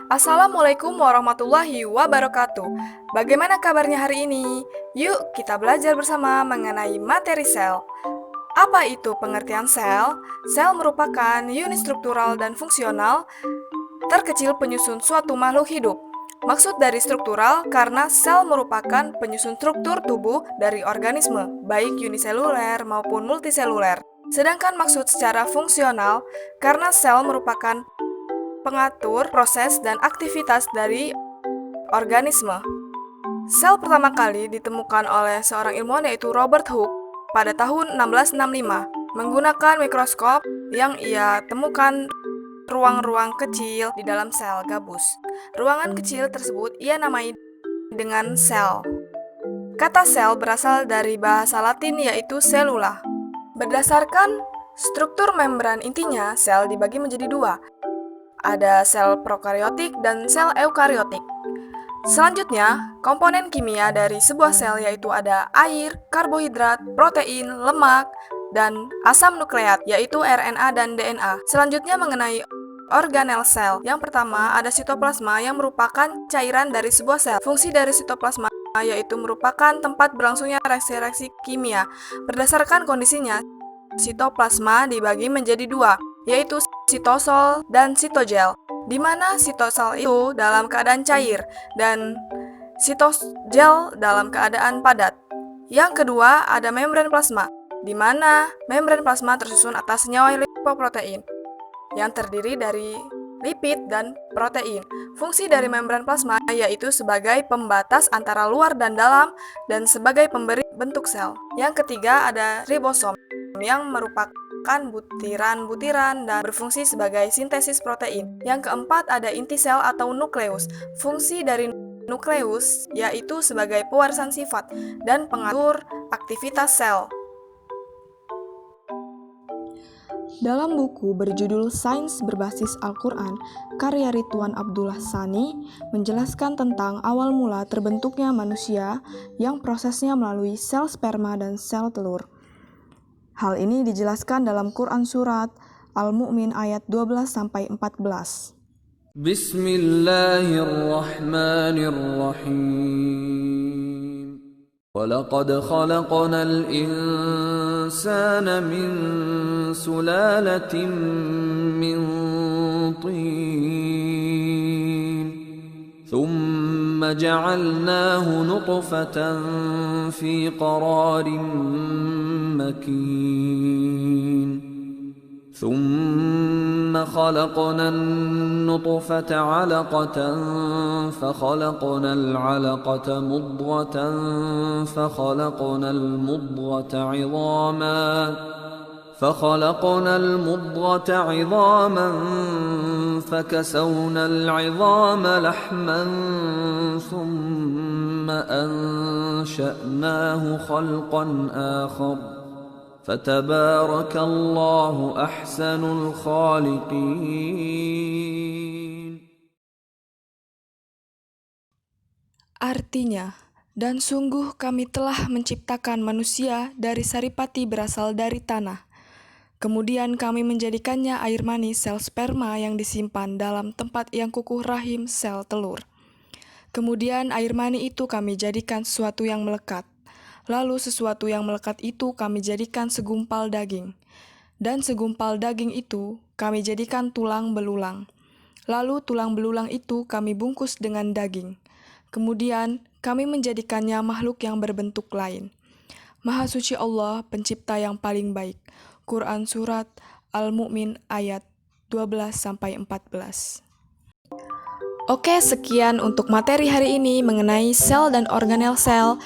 Assalamualaikum warahmatullahi wabarakatuh. Bagaimana kabarnya hari ini? Yuk kita belajar bersama mengenai materi sel. Apa itu pengertian sel? Sel merupakan unit struktural dan fungsional terkecil penyusun suatu makhluk hidup. Maksud dari struktural karena sel merupakan penyusun struktur tubuh dari organisme, baik uniseluler maupun multiseluler. Sedangkan maksud secara fungsional karena sel merupakan pengatur proses dan aktivitas dari organisme. Sel pertama kali ditemukan oleh seorang ilmuwan yaitu Robert Hooke pada tahun 1665 menggunakan mikroskop yang ia temukan ruang-ruang kecil di dalam sel gabus. Ruangan kecil tersebut ia namai dengan sel. Kata sel berasal dari bahasa Latin yaitu cellula. Berdasarkan struktur membran intinya, sel dibagi menjadi dua. Ada sel prokariotik dan sel eukariotik. Selanjutnya, komponen kimia dari sebuah sel yaitu ada air, karbohidrat, protein, lemak, dan asam nukleat yaitu RNA dan DNA. Selanjutnya mengenai organel sel. Yang pertama ada sitoplasma yang merupakan cairan dari sebuah sel. Fungsi dari sitoplasma yaitu merupakan tempat berlangsungnya reaksi-reaksi kimia. Berdasarkan kondisinya, sitoplasma dibagi menjadi dua, yaitu sitosol dan sitogel, di mana sitosol itu dalam keadaan cair dan sitogel dalam keadaan padat. Yang kedua ada membran plasma, di mana membran plasma tersusun atas senyawa lipoprotein yang terdiri dari lipid dan protein. Fungsi dari membran plasma yaitu sebagai pembatas antara luar dan dalam dan sebagai pemberi bentuk sel. Yang ketiga ada ribosom yang merupakan butiran-butiran dan berfungsi sebagai sintesis protein. Yang keempat ada inti sel atau nukleus. Fungsi dari nukleus yaitu sebagai pewarisan sifat dan pengatur aktivitas sel. Dalam buku berjudul Sains Berbasis Al-Quran, karya Ridwan Abdullah Sani menjelaskan tentang awal mula terbentuknya manusia yang prosesnya melalui sel sperma dan sel telur. Hal ini dijelaskan dalam Quran Surat Al-Mu'min ayat 12-14. Bismillahirrahmanirrahim. وَلَقَدْ خَلَقْنَا الْإِنسَانَ مِنْ سُلَالَةٍ مِنْ طِينٍ ثُمَّ جَعَلْنَاهُ نُطْفَةً فِي قَرَارٍ مَكِينٍ ثُمَّ خَلَقْنَا النُّطْفَةَ عَلَقَةً فَخَلَقْنَا الْعَلَقَةَ مُضْغَةً فَخَلَقْنَا الْمُضْغَةَ عِظَامًا فَكَسَوْنَا الْعِظَامَ لَحْمًا ثُمَّ أَنشَأْنَاهُ خَلْقًا آخَرَ فَتَبَارَكَ اللَّهُ أَحْسَنُ الْخَالِقِينَ. Artinya, dan sungguh kami telah menciptakan manusia dari saripati berasal dari tanah. Kemudian kami menjadikannya air mani sel sperma yang disimpan dalam tempat yang kukuh rahim sel telur. Kemudian air mani itu kami jadikan sesuatu yang melekat. Lalu sesuatu yang melekat itu kami jadikan segumpal daging. Dan segumpal daging itu kami jadikan tulang belulang. Lalu tulang belulang itu kami bungkus dengan daging. Kemudian kami menjadikannya makhluk yang berbentuk lain. Maha suci Allah, pencipta yang paling baik. Quran Surat Al-Mu'min ayat 12-14. Oke, sekian untuk materi hari ini mengenai sel dan organel sel.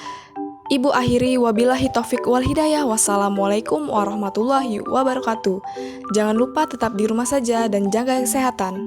Ibu akhiri wabillahi taufik wal hidayah. Wassalamualaikum warahmatullahi wabarakatuh. Jangan lupa tetap di rumah saja dan jaga kesehatan.